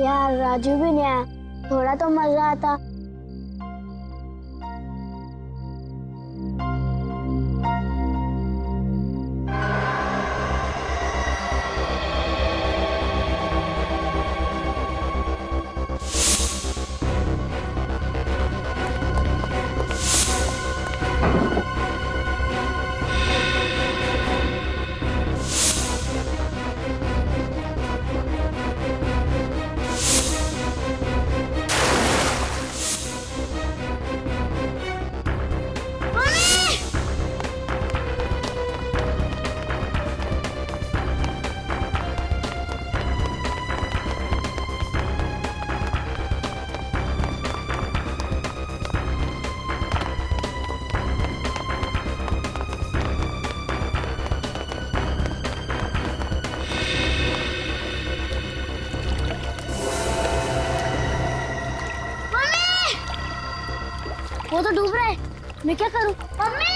यार राजू भी नहीं आया, थोड़ा तो मजा आता। वो तो डूब रहा है, मैं क्या करूं? मम्मी!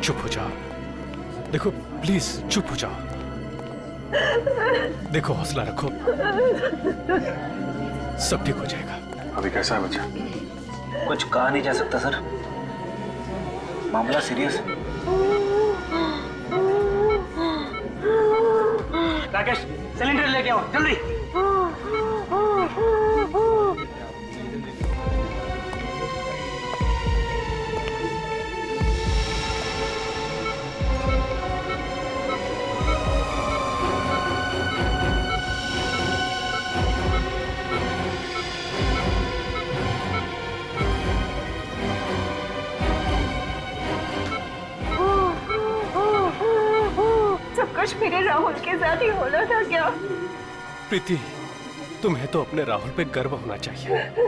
चुप हो जाओ। देखो प्लीज चुप हो जाओ। देखो हौसला रखो, सब ठीक हो जाएगा। अभी कैसा है बच्चा? कुछ कहा नहीं जा सकता सर, मामला सीरियस है। राकेश सिलेंडर लेके आओ जल्दी। कुछ मेरे राहुल के साथ ही होना था क्या? प्रीति, तुम्हें तो अपने राहुल पे गर्व होना चाहिए।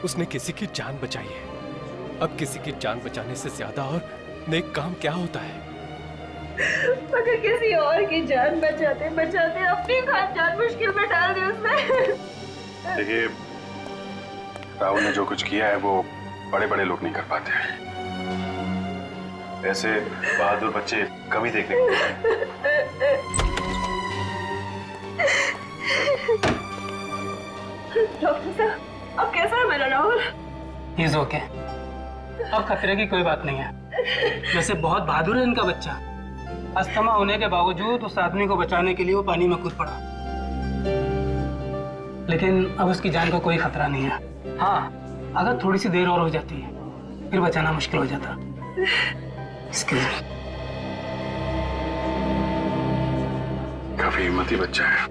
उसने किसी की जान बचाई है। अब किसी की जान बचाने से ज्यादा और नेक काम क्या होता है? मगर किसी और की जान बचाते बचाते अपनी खास जान मुश्किल में डाल दी उसने। देखिए, राहुल ने जो कुछ किया है वो बड़े बड़े लोग नहीं कर पाते हैं। ऐसे बहादुर बच्चे कभी देखने को मिलते हैं। डॉक्टर साहब, अब कैसा है मेरा राहुल? ही इज ओके, अब खतरे की कोई बात नहीं है। वैसे बहुत बहादुर है इनका बच्चा। अस्थमा होने के बावजूद उस आदमी को बचाने के लिए वो पानी में कूद पड़ा, लेकिन अब उसकी जान का कोई खतरा नहीं है। हाँ, अगर थोड़ी सी देर और हो जाती है फिर बचाना मुश्किल हो जाता। Excuse me. काफी हिम्मती बच्चा है।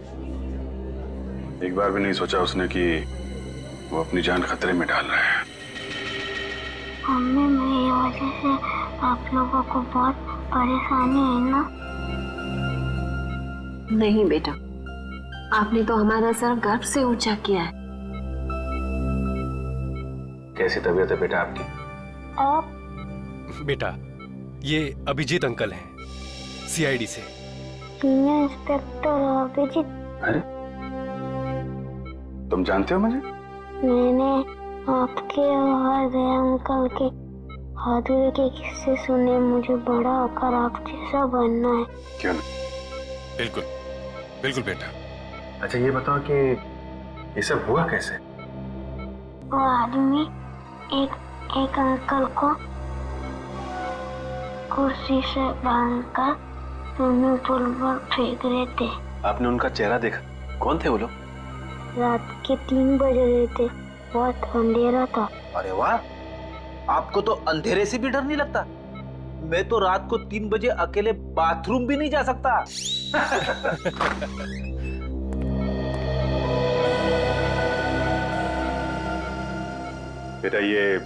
एक बार भी नहीं सोचा उसने कि वो अपनी जान खतरे में डाल रहा है। मम्मी, मेरी वजह से आप लोगों को बहुत परेशानी है ना? नहीं बेटा, आपने तो हमारा सर गर्व से ऊंचा किया है। कैसी तबीयत है बेटा आपकी? आप बेटा, ये अभिजीत अंकल हैं, सीआईडी से। सीनियर इंस्पेक्टर अभिजीत, अरे तुम जानते हो मुझे? मैंने आपके और दया अंकल के बहादुरी के किस्से सुने। मुझे बड़ा होकर आप जैसा बनना है। क्यों नहीं? बिल्कुल बिल्कुल बेटा। अच्छा ये बताओ कि ये सब हुआ कैसे? वो आदमी एक अंकल को कुर्सी से बांधकर स्विमिंग पूल पर फेंक रहे थे। आपने उनका चेहरा देखा? कौन थे वो लोग? रात के 3 बज रहे थे, बहुत अंधेरा था। अरे वाह, आपको तो अंधेरे से भी डर नहीं लगता? मैं तो रात को 3 बजे अकेले बाथरूम भी नहीं जा सकता। बेटा ये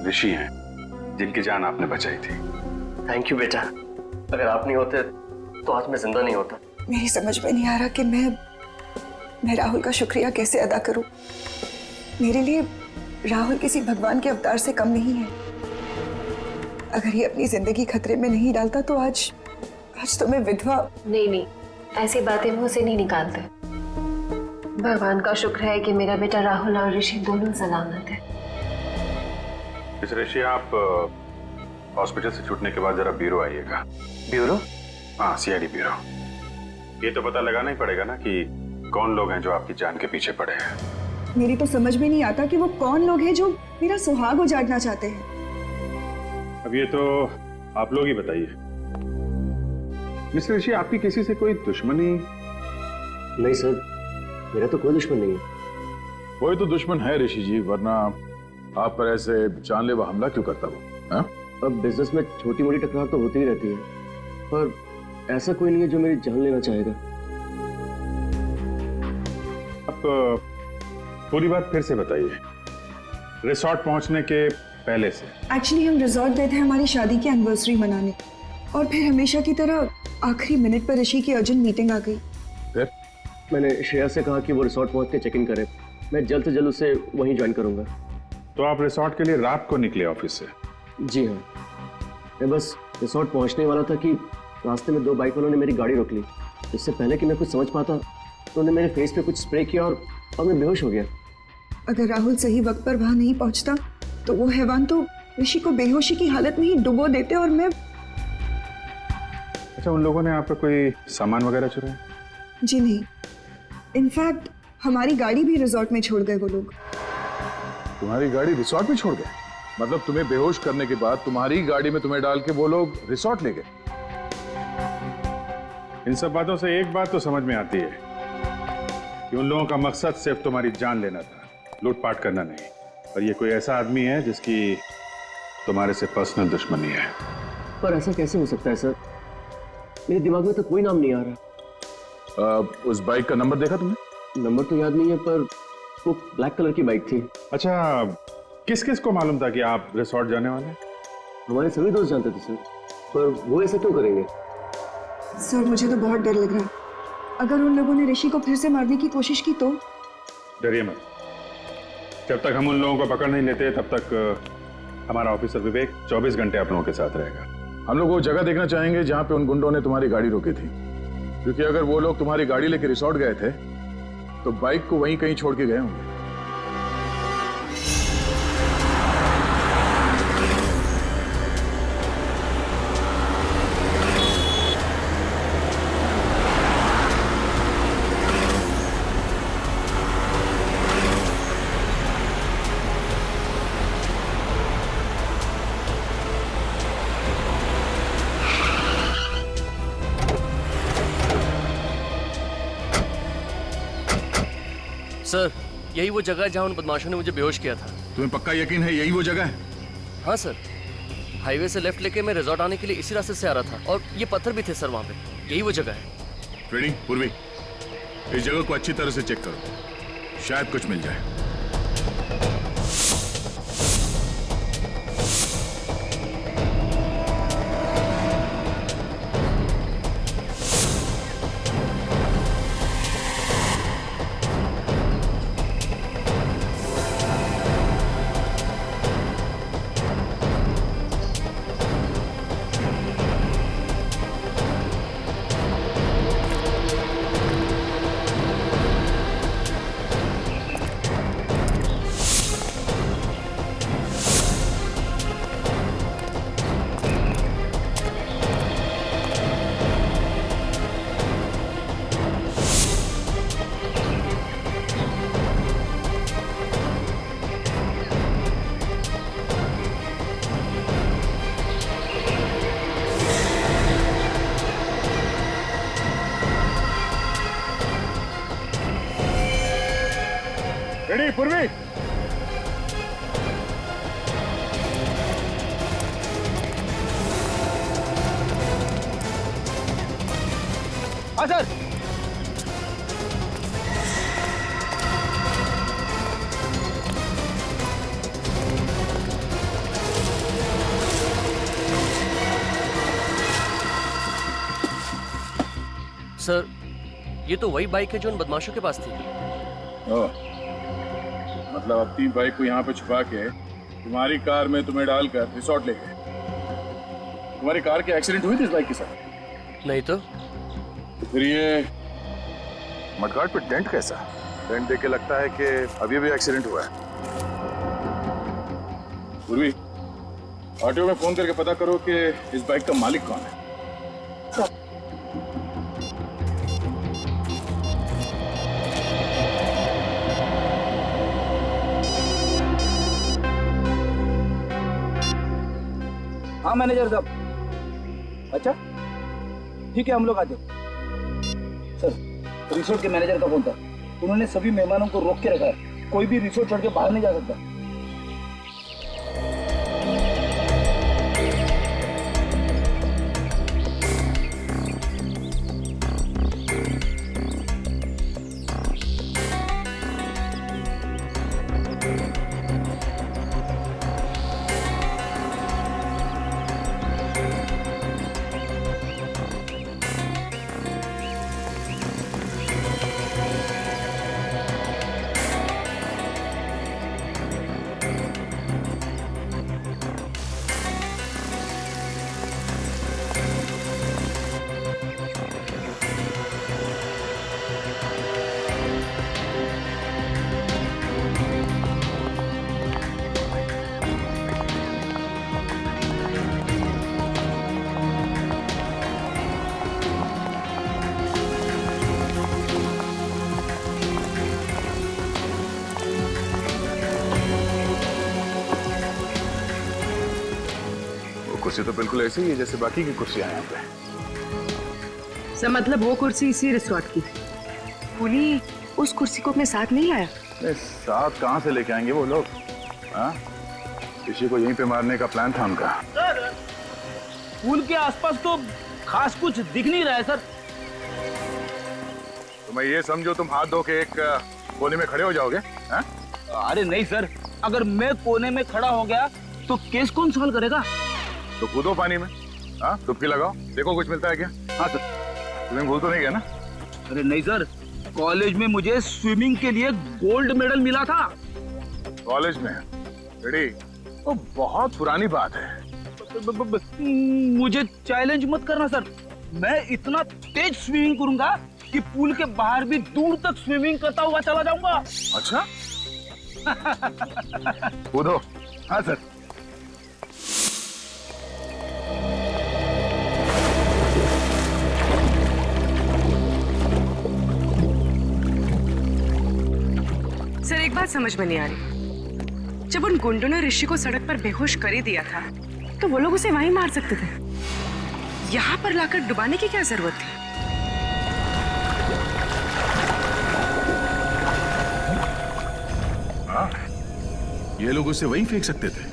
ऋषि हैं जिनकी जान आपने बचाई थी। थैंक यू बेटा, अगर आप नहीं होते तो आज मैं जिंदा नहीं होता। मेरी समझ में नहीं आ रहा कि मैं राहुल का शुक्रिया कैसे अदा करूं। मेरे लिए राहुल किसी भगवान के अवतार से कम नहीं है। अगर ये अपनी जिंदगी खतरे में नहीं डालता तो आज तो मैं विधवा। नहीं, ऐसी बातें मुंह से नहीं निकालते। भगवान का शुक्र है कि मेरा बेटा राहुल और ऋषि दोनों सलामत है। इस ऋषि आप हॉस्पिटल से छूटने के बाद जरा ब्यूरो आइएगा। ब्यूरो? हाँ, सीआईडी ब्यूरो। ये तो पता लगाना ही पड़ेगा ना कि कौन लोग हैं जो आपकी जान के पीछे पड़े हैं। मेरी तो समझ में नहीं आता कि वो कौन लोग हैं जो मेरा सुहाग उजाड़ना चाहते हैं। अब ये तो आप लोग ही बताइए। मिस्टर ऋषि, आपकी किसी से कोई दुश्मनी? नहीं सर, मेरा तो कोई दुश्मन नहीं है। कोई तो दुश्मन है ऋषि जी, वरना आप पर ऐसे जानलेवा हमला क्यों करता वो? हाँ? अब बिजनेस में छोटी मोटी टकरार तो होती ही रहती है, पर ऐसा कोई नहीं है जो मेरी जान लेना चाहेगा। अब पूरी बात फिर से बताइए, रिसोर्ट पहुंचने के पहले से। एक्चुअली हम रिजॉर्ट गए थे हमारी शादी की एनिवर्सरी मनाने, और फिर हमेशा की तरह आखिरी मिनट पर ऋषि की अर्जेंट मीटिंग आ गई। फिर मैंने श्रेया से कहा कि वो रिसोर्ट पहुंच के चेक इन करे। मैं जल्द से जल्द उसे वहीं ज्वाइन करूंगा। तो आप रिसोर्ट के लिए रात को निकले ऑफिस से? जी हाँ, मैं बस रिसोर्ट पहुंचने वाला था कि रास्ते में 2 बाइक वालों ने मेरी गाड़ी रोक ली। इससे पहले कि मैं कुछ समझ पाता तो उन्होंने मेरे फेस पे कुछ स्प्रे किया और मैं बेहोश हो गया। अगर राहुल सही वक्त पर वहां नहीं पहुंचता तो वो हैवान तो ऋषि को बेहोशी की हालत में ही डुबो देते और मैं। अच्छा, उन लोगों ने आपका कोई सामान वगैरह चुराया? जी नहीं, इनफैक्ट हमारी गाड़ी भी रिजॉर्ट में छोड़ गए वो लोग। तुम्हारी गाड़ी रिसोर्ट में छोड़ गए? मतलब तुम्हें बेहोश करने के बाद तुम्हारी गाड़ी में तुम्हें डाल के वो लोग रिसोर्ट ले गए? इन सब बातों से एक बात तो समझ में आती है कि उन लोगों का मकसद सिर्फ तुम्हारी जान लेना था, लूटपाट करना नहीं। और ये कोई ऐसा आदमी है जिसकी तुम्हारे से पर्सनल दुश्मनी है। पर ऐसा कैसे हो सकता है सर? मेरे दिमाग में तो कोई नाम नहीं आ रहा। उस बाइक का नंबर देखा तुमने? नंबर तो याद नहीं है, पर वो ब्लैक कलर की बाइक थी। अच्छा, किस किस को मालूम था कि आप रिसोर्ट जाने वाले हैं? हमारे सभी दोस्त जानते थे सर, पर वो ऐसा क्यों करेंगे? सर मुझे तो बहुत डर लग रहा है। अगर उन लोगों ने ऋषि को फिर से मारने की कोशिश की तो? डरिए मत, जब तक हम उन लोगों को पकड़ नहीं लेते तब तक हमारा ऑफिसर विवेक 24 घंटे आप लोगों के साथ रहेगा। हम लोग वो जगह देखना चाहेंगे जहां पे उन गुंडों ने तुम्हारी गाड़ी रोकी थी, क्योंकि अगर वो लोग तुम्हारी गाड़ी लेके रिसोर्ट गए थे तो बाइक को वहीं कहीं छोड़ के गए होंगे। सर, यही वो जगह है जहाँ उन बदमाशों ने मुझे बेहोश किया था। तुम्हें पक्का यकीन है यही वो जगह है? हाँ सर, हाईवे से लेफ्ट लेके मैं रिजॉर्ट आने के लिए इसी रास्ते से आ रहा था, और ये पत्थर भी थे सर वहाँ पे। यही वो जगह है। ट्रेडिंग पूर्वी, इस जगह को अच्छी तरह से चेक करो, शायद कुछ मिल जाए। रेडी पूर्वी? हाँ सर। सर, ये तो वही बाइक है जो उन बदमाशों के पास थी। मतलब अपनी बाइक को यहाँ पे छुपा के तुम्हारी कार में तुम्हें डालकर रिसोर्ट ले गए। तुम्हारी कार की एक्सीडेंट हुई थी इस बाइक के साथ? नहीं तो फिर ये मडगार्ड पे डेंट कैसा? डेंट देख के लगता है कि अभी भी एक्सीडेंट हुआ है। पूर्वी, ऑटो में फोन करके पता करो कि इस बाइक का मालिक कौन है। हाँ मैनेजर साहब। अच्छा ठीक है, हम लोग आते। सर, रिसोर्ट के मैनेजर का फोन था। उन्होंने सभी मेहमानों को रोक के रखा है, कोई भी रिसोर्ट छोड़ के बाहर नहीं जा सकता। कुर्सी तो बिल्कुल ऐसी ही है जैसे बाकी की कुर्सियां हैं यहाँ पे। सर मतलब वो कुर्सी इसी रिसोर्ट की। पुली उस कुर्सी को अपने साथ नहीं लाया? साथ कहाँ से लेके आएंगे वो लोग? हाँ, किसी को यहीं पे मारने का प्लान था उनका। सर, पुल के आसपास तो खास कुछ दिख नहीं रहा है सर। तो मैं ये समझो तुम हाथ धो के एक कोने में खड़े हो जाओगे? हाँ? अरे नहीं सर, अगर मैं कोने में खड़ा हो गया तो केस कौन सॉल्व करेगा? तो कूदो पानी में, हाँ, डुबकी लगाओ, देखो कुछ मिलता है क्या? हाँ सर। तुम्हें भूल तो नहीं गया ना? अरे नहीं सर, कॉलेज में मुझे स्विमिंग के लिए गोल्ड मेडल मिला था। कॉलेज में? रेडी? तो बहुत पुरानी बात है। मुझे चैलेंज मत करना सर, मैं इतना तेज स्विमिंग करूंगा कि पुल के बाहर भी दूर तक स्विमिंग करता हुआ चला जाऊंगा। अच्छा? कूदो। हाँ सर। सर एक बात समझ में नहीं आ रही, जब उन गुंडों ने ऋषि को सड़क पर बेहोश कर ही दिया था तो वो लोग उसे वहीं मार सकते थे। यहाँ पर लाकर डुबाने की क्या जरूरत थी? हाँ, ये लोग उसे वहीं फेंक सकते थे।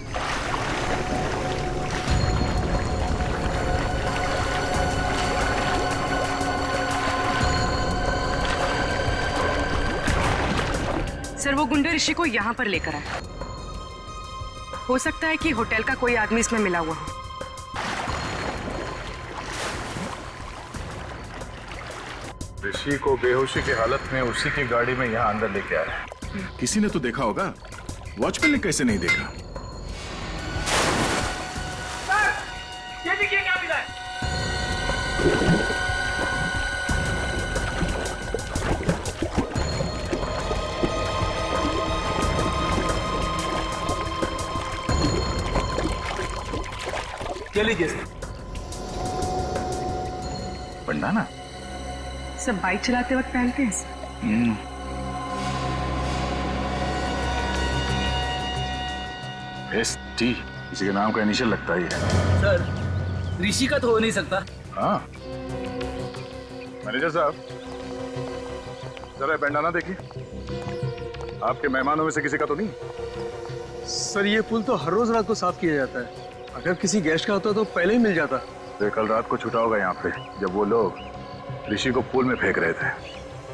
सर वो गुंडे ऋषि को यहाँ पर लेकर आए। हो सकता है कि होटल का कोई आदमी इसमें मिला हुआ हो। ऋषि को बेहोशी की हालत में उसी की गाड़ी में यहाँ अंदर लेके आया। किसी ने तो देखा होगा, वॉचमैन ने कैसे नहीं देखा? ये देखिए क्या मिला है। चलिए सर। पंडाना सब बाइक चलाते वक्त पहनते हैं सर। ST किसी के नाम का इनिशियल लगता ही है। सर ऋषि का तो हो नहीं सकता। हाँ, मैनेजर साहब जरा बैंडाना देखिए। आपके मेहमानों में से किसी का तो नहीं? सर ये पुल तो हर रोज रात को साफ किया जाता है। अगर किसी गेस्ट का होता तो पहले ही मिल जाता। तो कल रात को छूटा होगा यहाँ पे जब वो लोग ऋषि को पूल में फेंक रहे थे।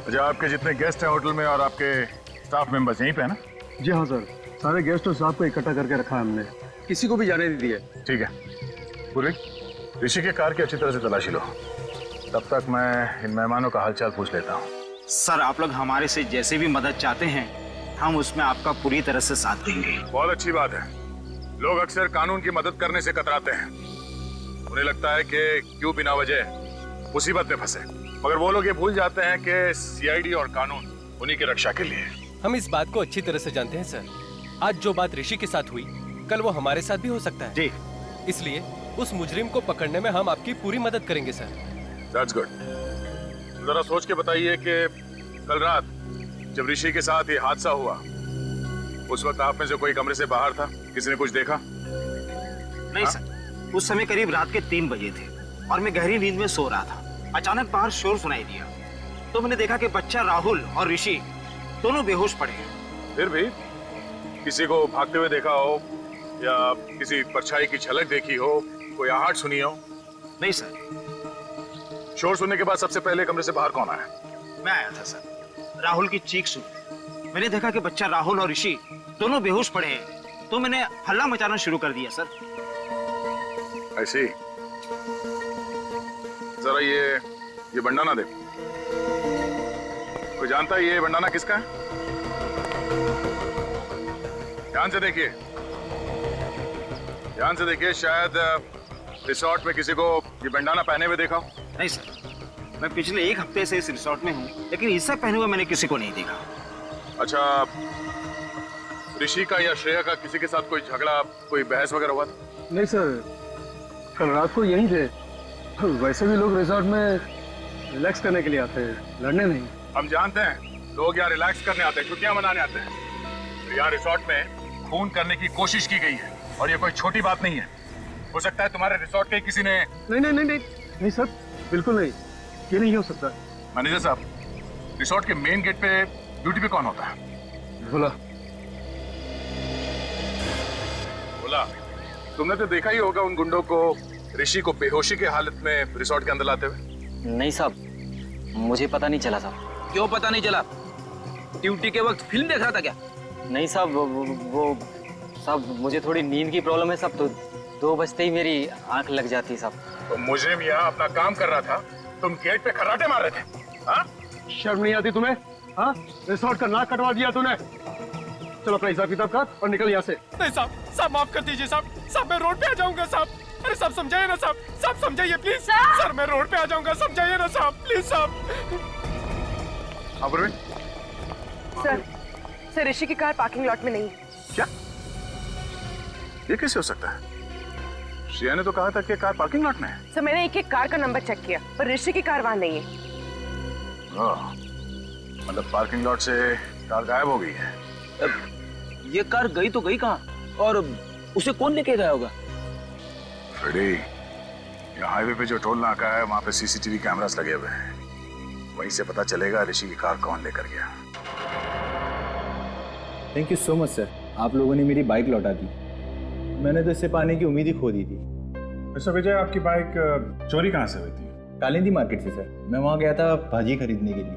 अच्छा, आपके जितने गेस्ट हैं होटल में और आपके स्टाफ मेंबर्स यहीं पे है ना? जी हाँ सर, सारे गेस्ट और स्टाफ को इकट्ठा करके रखा है हमने, किसी को भी जाने नहीं दिया। ठीक है पूर्वी, ऋषि के कार की अच्छी तरह से तलाशी लो, तब तक मैं इन मेहमानों का हालचाल पूछ लेता हूँ। सर आप लोग हमारे से जैसे भी मदद चाहते हैं हम उसमें आपका पूरी तरह से साथ देंगे। बहुत अच्छी बात है। लोग अक्सर कानून की मदद करने से कतराते हैं। उन्हें लगता है कि क्यों बिना वजह मुसीबत में फंसे, मगर वो लोग ये भूल जाते हैं कि सीआईडी और कानून उन्हीं की रक्षा के लिए। हम इस बात को अच्छी तरह से जानते हैं सर। आज जो बात ऋषि के साथ हुई कल वो हमारे साथ भी हो सकता है जी। इसलिए उस मुजरिम को पकड़ने में हम आपकी पूरी मदद करेंगे सर। That's good. जरा सोच के बताइए कि कल रात जब ऋषि के साथ ये हादसा हुआ उस वक्त आप में से कोई कमरे से बाहर था? किसी ने कुछ देखा? नहीं सर, उस समय करीब रात के 3 बजे थे और मैं गहरी नींद में सो रहा था। अचानक बाहर शोर सुनाई दिया तो मैंने देखा कि बच्चा राहुल और ऋषि दोनों बेहोश पड़े हैं। फिर भी किसी को भागते हुए देखा हो या किसी परछाई की झलक देखी हो, कोई आहट सुनी हो? नहीं सर। शोर सुनने के बाद सबसे पहले कमरे से बाहर कौन आया? मैं आया था सर। राहुल की चीख सुनी, मैंने देखा कि बच्चा राहुल और ऋषि दोनों बेहोश पड़े हैं तो मैंने हल्ला मचाना शुरू कर दिया सर। ऐसे ही जरा ये बंडाना देखो। कोई जानता है ये बंडाना किसका है? ध्यान से देखिए, ध्यान से देखिए। शायद रिसोर्ट में किसी को ये बंडाना पहने हुए देखा हो। नहीं सर, मैं पिछले 1 हफ्ते से इस रिसोर्ट में हूँ लेकिन इससे पहने हुए मैंने किसी को नहीं देखा। अच्छा, ऋषि का या श्रेया का किसी के साथ कोई झगड़ा, कोई बहस वगैरह हुआ था? नहीं सर, कल रात को यहीं थे। वैसे भी लोग रिसोर्ट में रिलैक्स करने के लिए आते हैं, लड़ने नहीं। हम जानते हैं लोग यहाँ रिलैक्स करने आते हैं, छुट्टियां मनाने आते हैं। तो यहाँ रिसोर्ट में खून करने की कोशिश की गई है और ये कोई छोटी बात नहीं है। हो सकता है तुम्हारे रिसोर्ट के किसी ने। नहीं नहीं नहीं नहीं नहीं सर, बिल्कुल नहीं, ये नहीं हो सकता। मैनेजर साहब, रिसोर्ट के मेन गेट पे ड्यूटी पे कौन होता है? बोला तुमने तो देखा ही होगा उन गुंडों को ऋषि को बेहोशी के हालत में रिसोर्ट के अंदर लाते हुए। नहीं साहब, मुझे पता नहीं चला था। क्यों पता नहीं चला? ड्यूटी के वक्त फिल्म देख रहा था क्या? नहीं साहब, वो साहब मुझे थोड़ी नींद की प्रॉब्लम है साहब, तो 2 बजते ही मेरी आंख लग जाती साहब। तो मुजरिम यहाँ अपना काम कर रहा था, तुम गेट पे खर्राटे मार रहे थे। हाँ, शर्म नहीं आती तुम्हें? हाँ, रिसोर्ट का नाक कटवा दिया तूने। चलो अपना हिसाब किताब कर और निकल यहाँ से। नहीं साहब माफ कर दीजिए साहब। साहब मैं रोड पे आ जाऊंगा साहब। अरे साहब समझाइए ना साहब। साहब समझाइए प्लीज। सर मैं रोड पे आ जाऊंगा, समझाइए ना साहब प्लीज साहब। सर ऋषि की कार पार्किंग लॉट में नहीं है। क्या? ये कैसे हो सकता है? श्रेया ने तो कहा था कि कार पार्किंग लॉट में है। सर मैंने एक कार का नंबर चेक किया पर ऋषि की कार वहाँ नहीं है। मतलब पार्किंग लॉट से कार गायब हो गई है। ये कार गई तो गई कहाँ और उसे कौन लेके गया होगा? फ्रेडी, यहाँ हाईवे पे जो टोल नाका है वहाँ पे सीसीटीवी कैमरास लगे हुए हैं, वहीं से पता चलेगा ऋषि की कार कौन लेकर गया। Thank you so much sir, आप लोगों ने मेरी बाइक लौटा दी। मैंने तो इससे पाने की उम्मीद ही खो दी थी। मिस्टर विजय, आपकी बाइक चोरी कहाँ से हुई थी? कालिंदी मार्केट से सर। मैं वहाँ गया था भाजी खरीदने के लिए।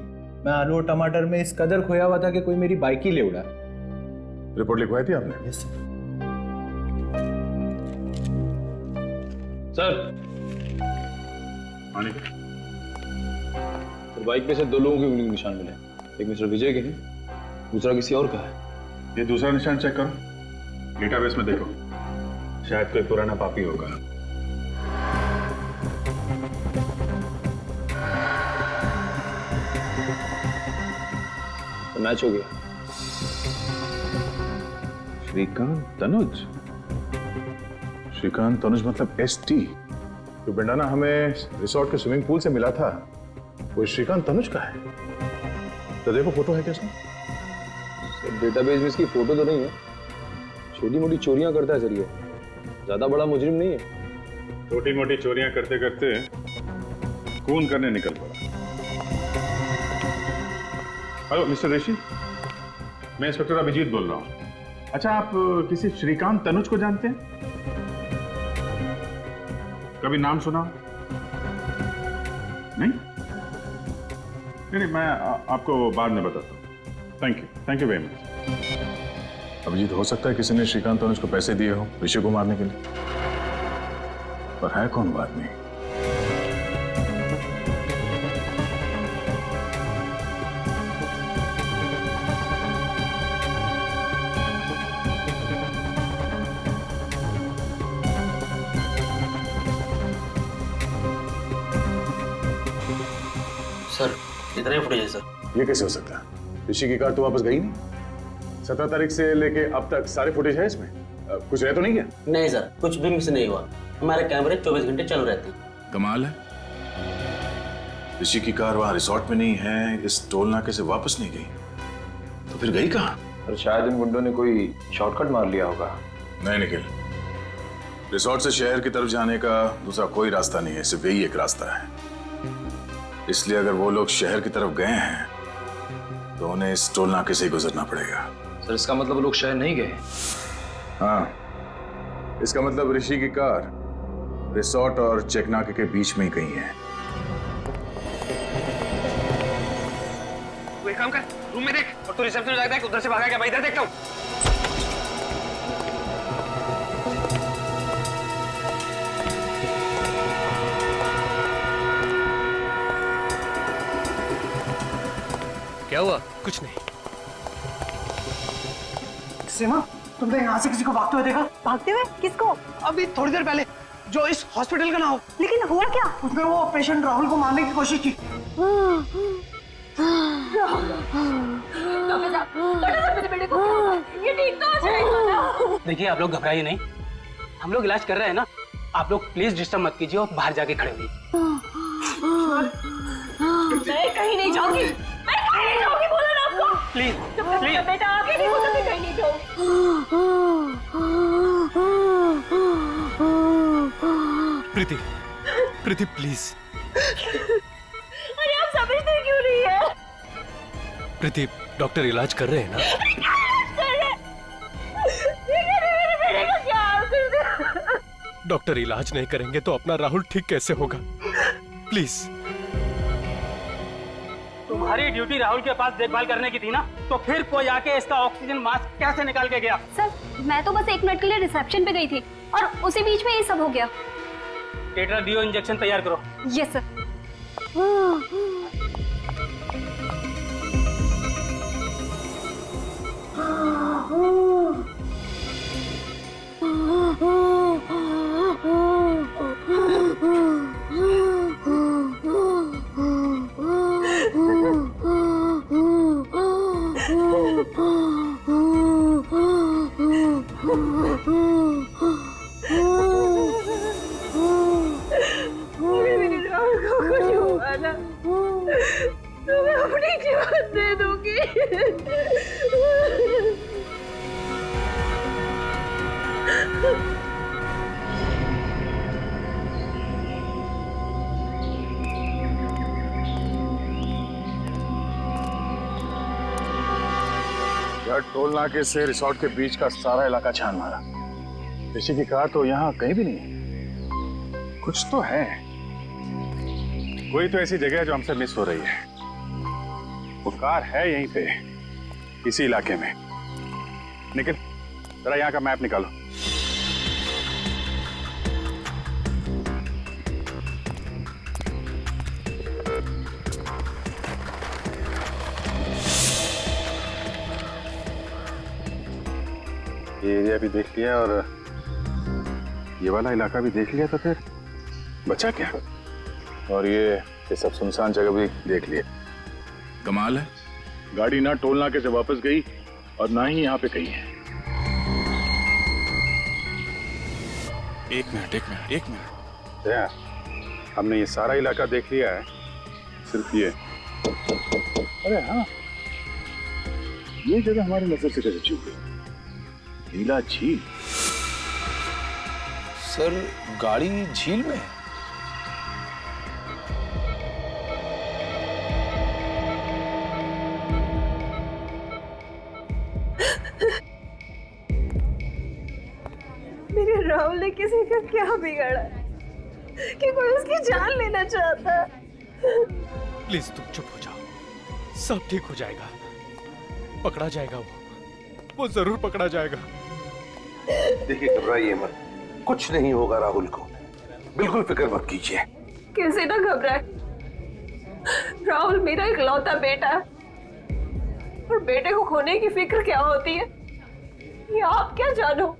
मैं आलू और टमाटर में इस कदर खोया हुआ था कि कोई मेरी बाइक ही ले उड़ा। रिपोर्ट लिखवाई थी आपने? Yes sir. सर बाइक पे से 2 लोगों के उंगली के निशान मिले। एक मिस्टर विजय के हैं, दूसरा किसी और का है। ये दूसरा निशान चेक करो, डेटाबेस में देखो, शायद कोई पुराना पापी होगा। तो मैच हो गया। श्रीकांत तनुज मतलब ST। जो बंडाना हमें रिसोर्ट के स्विमिंग पूल से मिला था वो श्रीकांत तनुज का है। तो देखो फोटो है क्या सर? डेटाबेस में इसकी फोटो तो नहीं है। छोटी मोटी चोरियां करता है सर, ये ज्यादा बड़ा मुजरिम नहीं है। छोटी मोटी चोरियां करते करते खून करने निकल पड़ा। हेलो मिस्टर ऋषि, मैं इंस्पेक्टर अभिजीत बोल रहा हूँ। अच्छा, आप किसी श्रीकांत तनुज को जानते हैं? कभी नाम सुना? नहीं, मैं आपको बाद में बताता हूँ। Thank you very much. Abhijit, हो सकता है किसी ने श्रीकांत तनुज को पैसे दिए हो ऋषि को मारने के लिए, पर है कौन बात नहीं। सर इतना ही फुटेज है सर। ये कैसे हो सकता है? ऋषि की कार तो वापस गई नहीं। 17 तारीख से लेके अब तक सारे फुटेज है इसमें। कुछ रह तो नहीं गया? नहीं सर, कुछ भी मिस नहीं हुआ। हमारे कैमरे 24 घंटे चालू रहते हैं। कमाल है, ऋषि की कार वहां रिसोर्ट में नहीं है, इस टोल नाके से वापस नहीं गई, तो फिर गई कहाँ? और शायद इन गुंडों ने कोई शॉर्टकट मार लिया होगा। नहीं निखिल, रिसोर्ट से शहर की तरफ जाने का दूसरा कोई रास्ता नहीं है, सिर्फ यही एक रास्ता है। इसलिए अगर वो लोग शहर की तरफ गए हैं तो उन्हें इस टोल नाके से ही गुजरना पड़ेगा। सर इसका मतलब वो लोग शहर नहीं गए? हाँ, इसका मतलब ऋषि की कार रिसोर्ट और चेक नाके के बीच में ही कहीं है। तू एक काम कर, रूम में देख, और तू रिसेप्शन जाकर देख, उधर से भागा क्या? मैं इधर देखता हूँ। क्या हुआ? कुछ नहीं। सीमा, तुमने यहाँ से किसी को भागते हुए देखा? भागते हुए? किसको? अभी थोड़ी देर पहले, जो इस हॉस्पिटल का ना हो। लेकिन हुआ क्या? उसने वो पेशेंट राहुल को मारने की कोशिश की। देखिए, आप लोग घबराइए नहीं, हम लोग इलाज कर रहे हैं ना। आप लोग प्लीज डिस्टर्ब मत कीजिए और बाहर जाके खड़े होइए। मैं कहीं नहीं जाऊंगी, मैं कहीं नहीं जाऊंगी, बोला ना आपको। प्लीज प्लीज बेटा, आगे नहीं बोला, मैं कहीं नहीं जाऊंगी। प्रीति, प्रीति प्लीज। अरे आप समझते क्यों नहीं है? प्रीति, डॉक्टर इलाज कर रहे हैं ना? डॉक्टर इलाज नहीं करेंगे तो अपना राहुल ठीक कैसे होगा? प्लीज। तुम्हारी ड्यूटी राहुल के पास देखभाल करने की थी ना, तो फिर कोई आके इसका ऑक्सीजन मास्क कैसे निकाल के गया? सर, मैं तो बस 1 मिनट के लिए रिसेप्शन पे गई थी और उसी बीच में ये सब हो गया। टेट्राडियो इंजेक्शन तैयार करो। Yes sir. अपनी जीवन दे दूंगी। यार, टोल नाके से रिसोर्ट के बीच का सारा इलाका छान मारा। ऋषि की कार तो यहाँ कहीं भी नहीं है। कुछ तो है, कोई तो ऐसी जगह है जो हमसे मिस हो रही है। वो कार है यहीं पे, इसी इलाके में। निखिल, जरा यहाँ का मैप निकालो। ये एरिया भी देख लिया और ये वाला इलाका भी देख लिया, तो फिर बचा क्या? और ये सब सुनसान जगह भी देख लिया। कमाल है, गाड़ी ना टोल नाके से वापस गई और ना ही यहाँ पे कहीं है। एक मिनट। यार, हमने ये सारा इलाका देख लिया है, सिर्फ ये। अरे हाँ, ये जगह हमारी नजर से कैसे चूक गई? नीला झील। सर, गाड़ी झील में है? किसी का क्या बिगाड़ा कि कोई उसकी जान लेना चाहता? प्लीज तुम चुप हो जाओ, सब ठीक हो जाएगा। पकड़ा जाएगा वो जरूर पकड़ा जाएगा। देखिए घबराइए मत, कुछ नहीं होगा राहुल को, बिल्कुल फिक्र मत कीजिए। कैसे ना घबराए, राहुल मेरा इकलौता बेटा है और बेटे को खोने की फिक्र क्या होती है ये आप क्या जानो।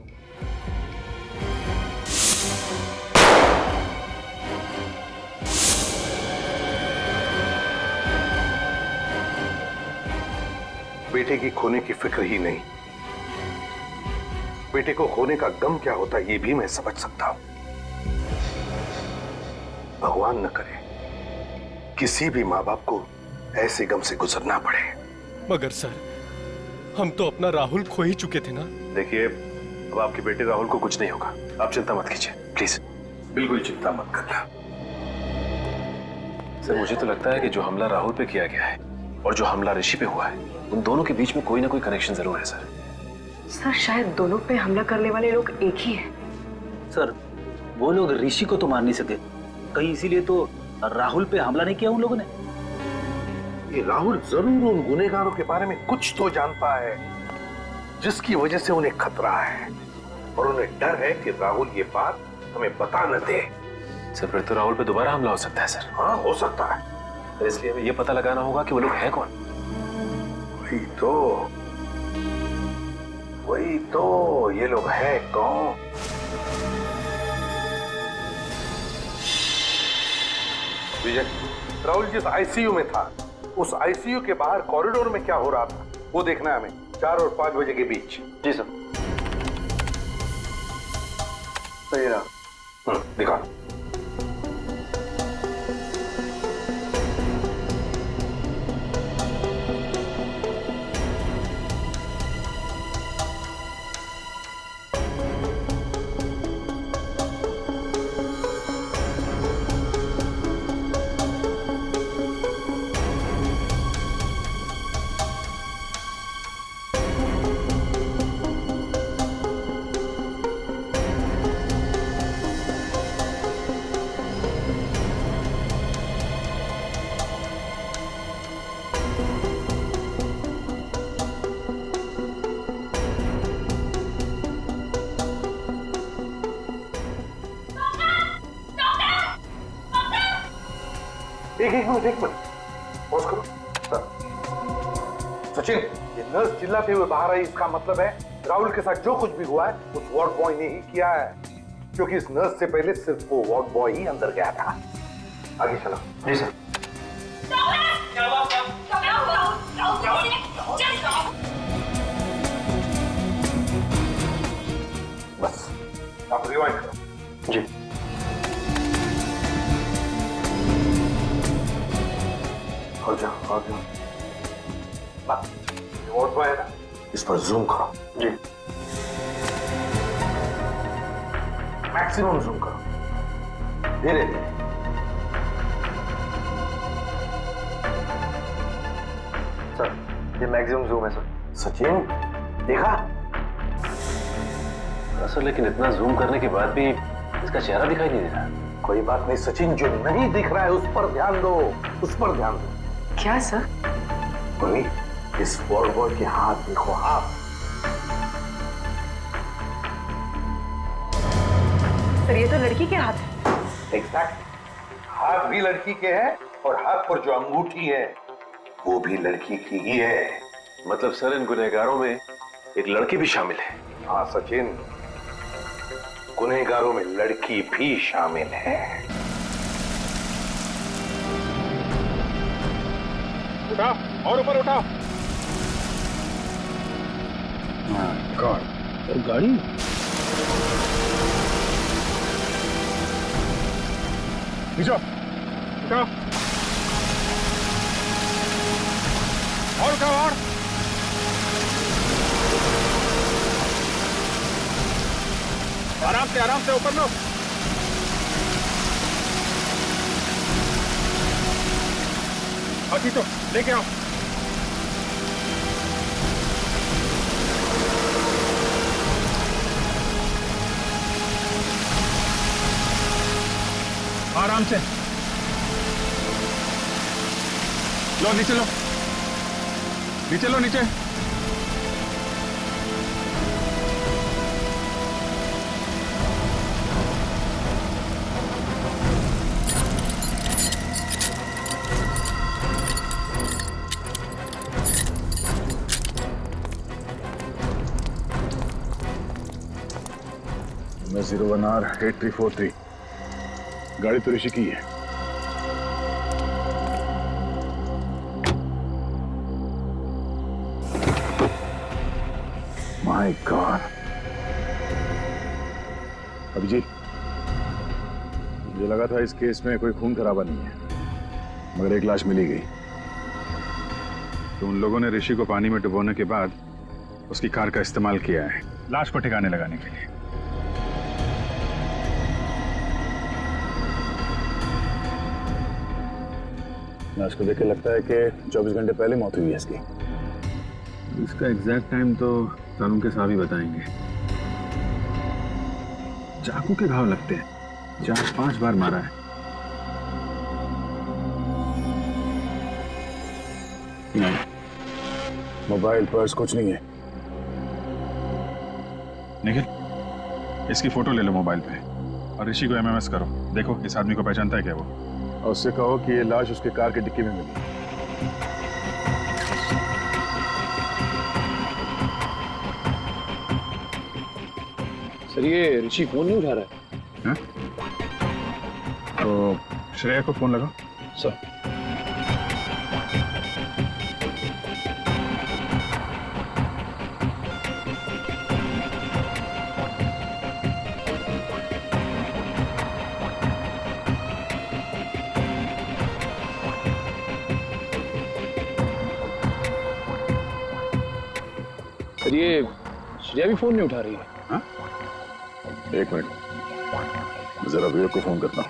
बेटे की खोने की फिक्र ही नहीं, बेटे को खोने का गम क्या होता है ये भी मैं समझ सकता हूं। भगवान न करे किसी भी माँ बाप को ऐसे गम से गुजरना पड़े। मगर सर, हम तो अपना राहुल खो ही चुके थे ना। देखिए, अब आपके बेटे राहुल को कुछ नहीं होगा, आप चिंता मत कीजिए प्लीज, बिल्कुल चिंता मत करना। सर मुझे तो लगता है कि जो हमला राहुल पे किया गया है और जो हमला ऋषि पे हुआ है, उन दोनों के बीच में कोई ना कोई कनेक्शन जरूर है सर। सर शायद दोनों पे हमला करने वाले लोग एक ही हैं। सर वो लोग ऋषि को तो मार नहीं सके, कहीं इसीलिए तो राहुल पे हमला नहीं किया उन लोगों ने। ये राहुल जरूर उन गुनहगारों के बारे में कुछ तो जानता है जिसकी वजह से उन्हें खतरा है, और उन्हें डर है कि राहुल ये बात हमें बता न दे। सर फिर तो राहुल पे दोबारा हमला हो सकता है सर। हाँ हो सकता है, तो इसलिए हमें ये पता लगाना होगा कि वो लोग हैं कौन। वही तो ये लोग हैं कौन। विजय, राहुल जिस आईसीयू में था उस आईसीयू के बाहर कॉरिडोर में क्या हो रहा था वो देखना है हमें, 4 और 5 बजे के बीच। जी सर। सही रहा, दिखा। एक मिनट पॉज करो। सचिन, ये नर्स चिल्लाते हुए बाहर आई, इसका मतलब है राहुल के साथ जो कुछ भी हुआ है उस वार्ड बॉय ने ही किया है, क्योंकि इस नर्स से पहले सिर्फ वो वार्ड बॉय ही अंदर गया था। आगे चलो। जी सर। बस आप रिवाइंड करो। जी। और जाओ। वार्ड बॉय है ना, इस पर जूम करो। जी। मैक्सिमम जूम करो, धीरे धीरे। सर ये मैक्सिमम जूम है सर। सचिन देखा? सर लेकिन इतना जूम करने के बाद भी इसका चेहरा दिखाई नहीं दे रहा। कोई बात नहीं सचिन, जो नहीं दिख रहा है उस पर ध्यान दो, उस पर ध्यान दो। क्या सर? मम्मी, इस वार्ड बॉय के हाथ देखो आप। सर ये तो लड़की के हाथ है। एग्जैक्ट, हाथ भी लड़की के हैं और हाथ पर जो अंगूठी है वो भी लड़की की ही है। मतलब सर इन गुनहगारों में एक लड़की भी शामिल है? हाँ सचिन, गुनहगारों में लड़की भी शामिल है। उठाओ और ऊपर उठाओ। गॉड, गाड़ी नीचे उठाओ और उठाओ और आराम से ऊपर लो। अभी तो लेके आओ। आराम से लो, नीचे लो, नीचे लो, नीचे। मैं 01R8343 गाड़ी तो ऋषि की है। My God. अभिजीत, मुझे लगा था इस केस में कोई खून खराबा नहीं है, मगर एक लाश मिली गई। तो उन लोगों ने ऋषि को पानी में डुबोने के बाद उसकी कार का इस्तेमाल किया है लाश को ठिकाने लगाने के लिए। लाश को देख के लगता है कि 24 घंटे पहले मौत हुई है इसकी। इसका एग्जैक्ट टाइम तो कानून के साहब ही बताएंगे। चाकू के घाव लगते हैं, 4-5 बार मारा है। नहीं, मोबाइल पर्स कुछ नहीं है। निखिल, इसकी फोटो ले लो मोबाइल पे और ऋषि को एमएमएस करो। देखो इस आदमी को पहचानता है क्या वो, और उससे कहो कि ये लाश उसके कार की डिक्की में मिली। सर ये ऋषि फोन नहीं उठा रहा है। तो श्रेया को फोन लगाओ। सर। सर ये श्रेया भी फोन नहीं उठा रही है। हाँ? एक मिनट, जरा विवेक को फोन करता हूं।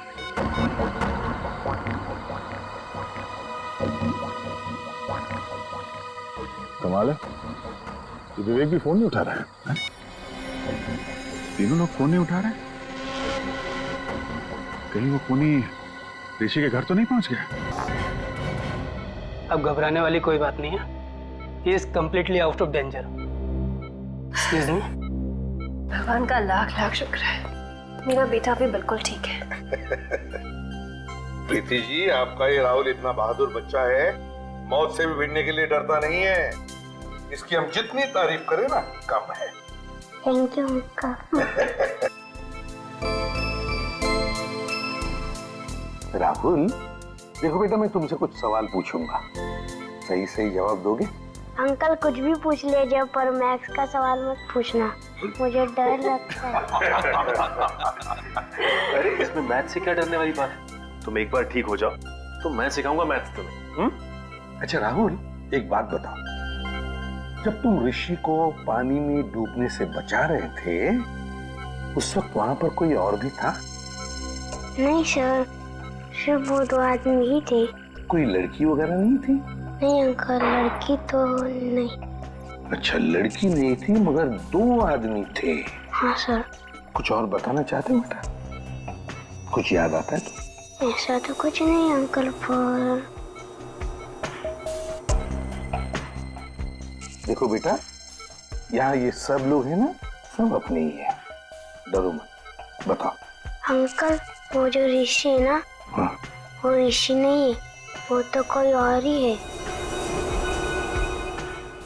कमाल है, ये विवेक भी फोन नहीं उठा रहा है। हाँ? तीनों लोग फोन नहीं उठा रहे। कहीं वो खूनी ऋषि के घर तो नहीं पहुंच गया? अब घबराने वाली कोई बात नहीं है। He is completely out of danger. Excuse me? भगवान का लाख लाख शुक्र है, मेरा बेटा भी बिल्कुल ठीक है। प्रीति जी, आपका ये राहुल इतना बहादुर बच्चा है, मौत से भी भिड़ने के लिए डरता नहीं है। इसकी हम जितनी तारीफ करें ना कम है। Thank you uncle. राहुल, देखो बेटा, मैं तुमसे कुछ सवाल पूछूंगा, सही सही जवाब दोगे? अंकल कुछ भी पूछ लीजिए, पर मैथ्स का सवाल मत पूछना, मुझे डर लगता है। अरे इसमें मैथ से क्या डरने वाली बात है? तुम एक बार ठीक हो जाओ तो मैं सिखाऊंगा मैथ्स तुम्हें। अच्छा राहुल, एक बात बताओ, जब तुम ऋषि को पानी में डूबने से बचा रहे थे, उस वक्त वहां पर कोई और भी था? नहीं सर, सिर्फ वो 2 आदमी ही थे। कोई लड़की वगैरह नहीं थी? नहीं अंकल, लड़की तो नहीं। अच्छा, लड़की नहीं थी मगर 2 आदमी थे। हाँ सर। कुछ और बताना चाहते हो बेटा? कुछ याद आता है तो? ऐसा तो कुछ नहीं अंकल, पर देखो बेटा, यहाँ ये सब लोग हैं ना, सब अपने ही है, डरो मत। बताओ। अंकल वो जो ऋषि है ना, हाँ। वो ऋषि नहीं है, वो तो कोई और ही है।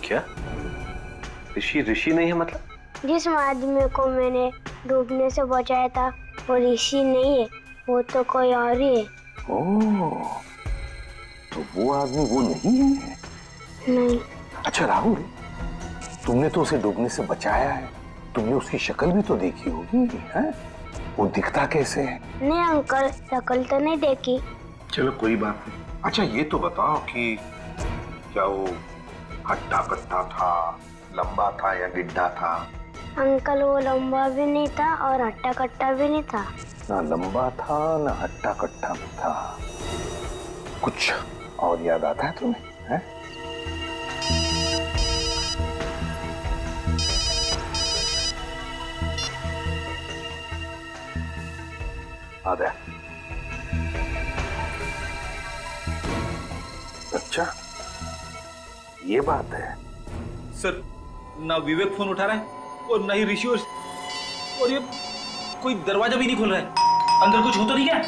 क्या? ऋषि नहीं है मतलब? जिस आदमी को मैंने डूबने से बचाया था वो ऋषि नहीं है, वो तो कोई और ही है। ओह, तो वो आदमी वो नहीं है? नहीं। अच्छा राहुल, तुमने तो उसे डूबने से बचाया है, तुमने उसकी शक्ल भी तो देखी होगी, है? वो दिखता कैसे है? नहीं अंकल, शक्ल तो नहीं देखी। चलो कोई बात नहीं। अच्छा ये तो बताओ कि क्या वो हट्टा कट्टा था, लंबा था या गिड्ढा था? अंकल वो लंबा भी नहीं था और हट्टा कट्टा भी नहीं था। ना लंबा था ना हट्टा कट्टा भी था। कुछ और याद आता है तुम्हें? है? आदा अच्छा, ये बात है। सर, ना विवेक फोन उठा रहा है और ना ही ऋषि, और ये कोई दरवाजा भी नहीं खोल रहा है। अंदर कुछ हो तो नहीं क्या?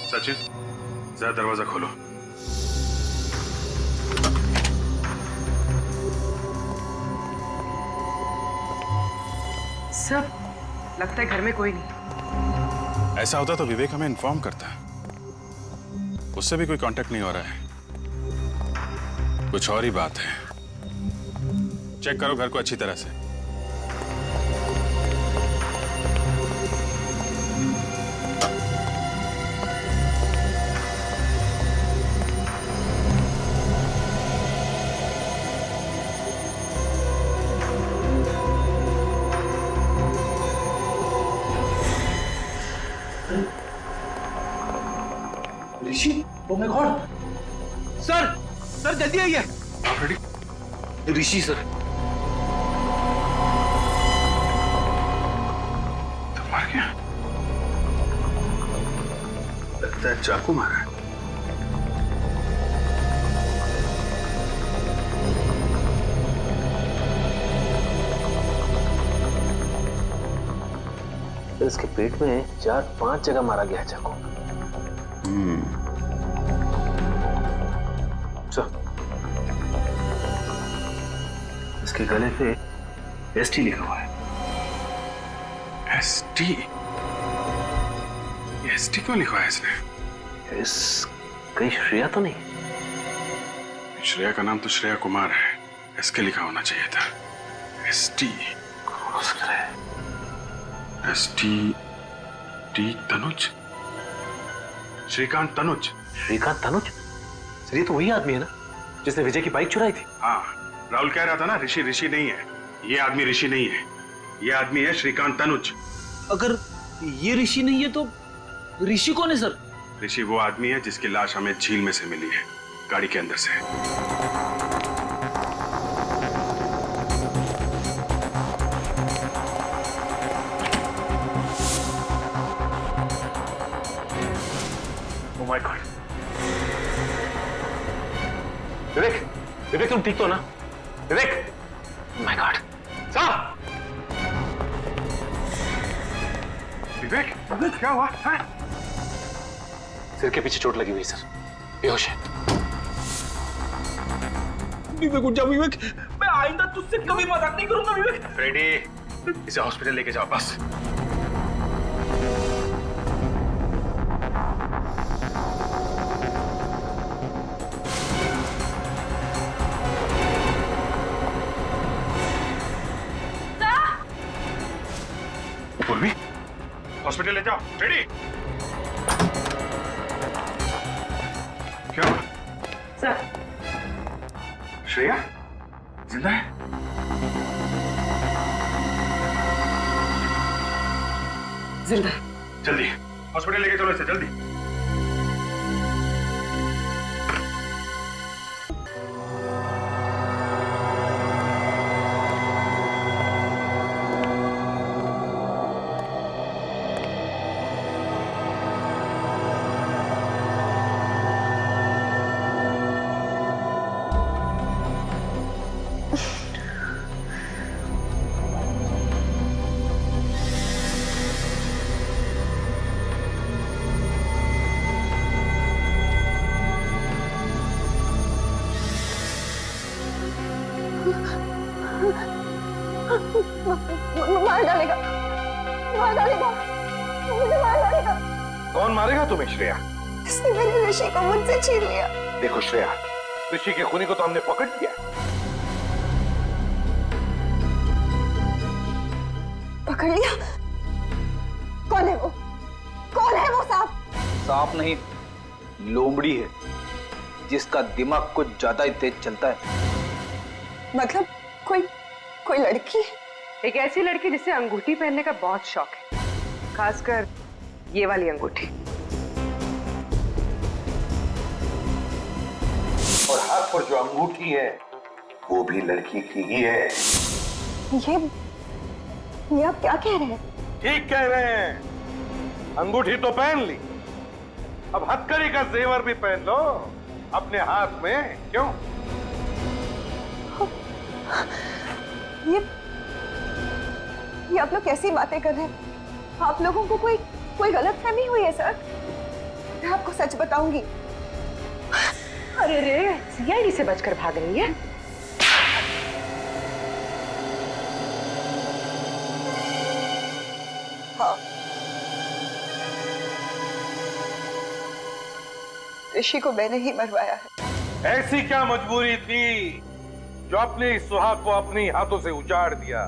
सचिन, जरा दरवाजा खोलो। सब लगता है घर में कोई नहीं। ऐसा होता तो विवेक हमें इन्फॉर्म करता। उससे भी कोई कांटेक्ट नहीं हो रहा है। कुछ और ही बात है। चेक करो घर को अच्छी तरह से। Rishi, oh my God! Sir, sir जल्दी आइए। ऋषि सर। तो मार गया? लगता है चाकू मारा है। इसके पेट में 4-5 जगह मारा गया है चाकू। इसके गले पे एसटी लिखा हुआ है। एसटी? एसटी क्यों लिखा है इसने? कहीं श्रेया तो नहीं? श्रेया का नाम तो श्रेया कुमार है। इसके लिखा होना चाहिए था। ST. ST T Tanuj. Shrikant Tanuj. Shrikant Tanuj? Sir ये तो वही आदमी है ना जिसने विजय की बाइक चुराई थी। हाँ, राहुल कह रहा था ना, ऋषि नहीं है। ये आदमी ऋषि नहीं है। ये आदमी है श्रीकांत तनुज। अगर ये ऋषि नहीं है तो ऋषि कौन है सर? ऋषि वो आदमी है जिसकी लाश हमें झील में से मिली है, गाड़ी के अंदर से। Oh my God! विवेक, विवेक तुम ठीक तो ना? विवेक! Oh my God! साहब! विवेक, क्या हुआ? हाँ? सिर के पीछे चोट लगी हुई सर, बेहोश है। विवेक उठ जा विवेक, मैं आइंदा तुझसे कभी मजाक नहीं करूंगा विवेक। फ्रेडी, इसे हॉस्पिटल लेके जाओ बस। पूर्वी, हॉस्पिटल ले जाओ। फ्रेडी, क्या हुआ? सर, श्रेया जिंदा है? जिंदा। जल्दी हॉस्पिटल लेके चलो इसे, जल्दी। मार डालेगा, मार डालेगा, मुझे मार डालेगा। कौन मारेगा तुम्हें श्रेया? इसने मेरे ऋषि को मुझसे छीन लिया। देखो श्रेया, ऋषि के खूनी को तो हमने पकड़ लिया। पकड़ लिया? कौन है वो? कौन है वो सांप? सांप नहीं, लोमड़ी है जिसका दिमाग कुछ ज्यादा ही तेज चलता है। मतलब कोई लड़की है? एक ऐसी लड़की जिसे अंगूठी पहनने का बहुत शौक है, खासकर ये वाली अंगूठी। और हाथ पर जो अंगूठी है वो भी लड़की की ही है। ये आप क्या कह रहे हैं? ठीक कह रहे हैं। अंगूठी तो पहन ली, अब हथकड़ी का जेवर भी पहन लो। अपने हाथ में। क्यों? ये आप लोग कैसी बातें कर रहे हैं? आप लोगों को कोई गलतफहमी हुई है सर? मैं आपको सच बताऊंगी। अरे रे, सीआईडी से बचकर भाग रही है। हाँ, ऋषि को मैंने ही मरवाया है। ऐसी क्या मजबूरी थी जो अपने इस सुहाग को अपने हाथों से उजाड़ दिया?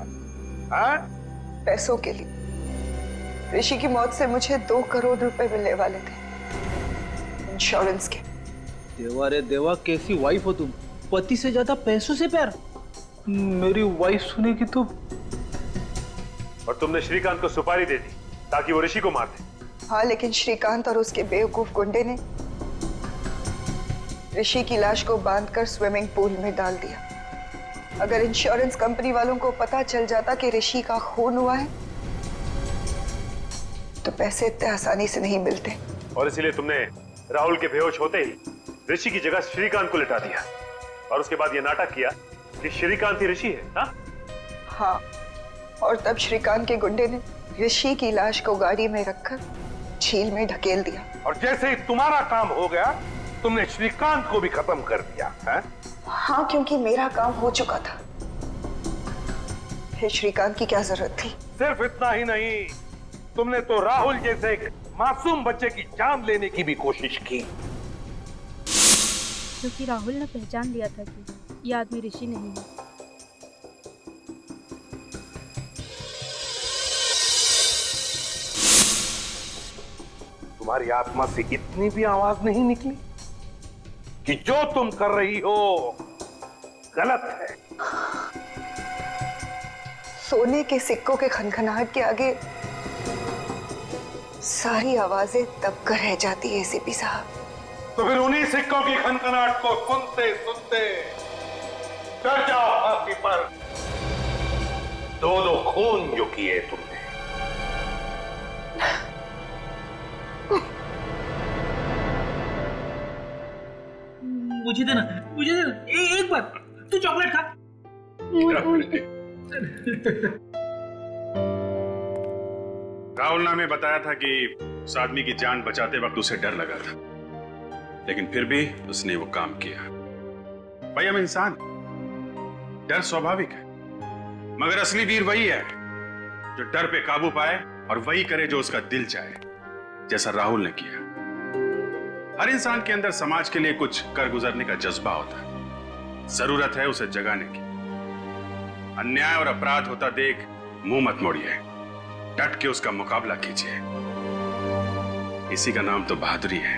हाँ? पैसों के लिए। ऋषि की मौत से मुझे 2 करोड़ रुपए मिलने वाले थे, इंश्योरेंस के। देवा रे देवा, कैसी वाइफ हो तुम? पति से ज्यादा पैसों से प्यार। मेरी वाइफ सुनेगी तो। और तुमने श्रीकांत को सुपारी दे दी ताकि वो ऋषि को मार दे। हाँ, लेकिन श्रीकांत और उसके बेवकूफ गुंडे ने ऋषि की लाश को बांधकर स्विमिंग पूल में डाल दिया। अगर इंश्योरेंस कंपनी वालों को पता चल जाता कि ऋषि का खून हुआ है तो पैसे इतने आसानी से नहीं मिलते। और इसीलिए तुमने राहुल के बेहोश होते ही ऋषि की जगह श्रीकांत को लिटा दिया और उसके बाद ये नाटक किया कि श्रीकांत ही ऋषि है। हाँ? हाँ, और तब श्रीकांत के गुंडे ने ऋषि की लाश को गाड़ी में रखकर झील में ढकेल दिया। और जैसे ही तुम्हारा काम हो गया तुमने श्रीकांत को भी खत्म कर दिया है? हाँ, क्योंकि मेरा काम हो चुका था। फिर श्रीकांत की क्या जरूरत थी? सिर्फ इतना ही नहीं, तुमने तो राहुल जैसे एक मासूम बच्चे की जान लेने की भी कोशिश की। क्योंकि राहुल ने पहचान लिया था कि ये आदमी ऋषि नहीं है। तुम्हारी आत्मा से इतनी भी आवाज नहीं निकली कि जो तुम कर रही हो गलत है? सोने के सिक्कों के खनखनाहट के आगे सारी आवाजें दबकर रह जाती है एसीपी साहब। तो फिर उन्हीं सिक्कों की खनखनाहट को सुनते सुनते चढ़ जाओ फांसी पर। 2 खून जो किए तुमने। मुझे देना, मुझे देना। एक बार तू चॉकलेट खा। राहुल ने हमें बताया था कि उस आदमी की जान बचाते वक्त उसे डर लगा था, लेकिन फिर भी उसने वो काम किया। भाई, हम इंसान, डर स्वाभाविक है, मगर असली वीर वही है जो डर पे काबू पाए और वही करे जो उसका दिल चाहे, जैसा राहुल ने किया। हर इंसान के अंदर समाज के लिए कुछ कर गुजरने का जज्बा होता है, जरूरत है उसे जगाने की। अन्याय और अपराध होता देख मुंह मत मोड़िए, डट के उसका मुकाबला कीजिए। इसी का नाम तो बहादुरी है।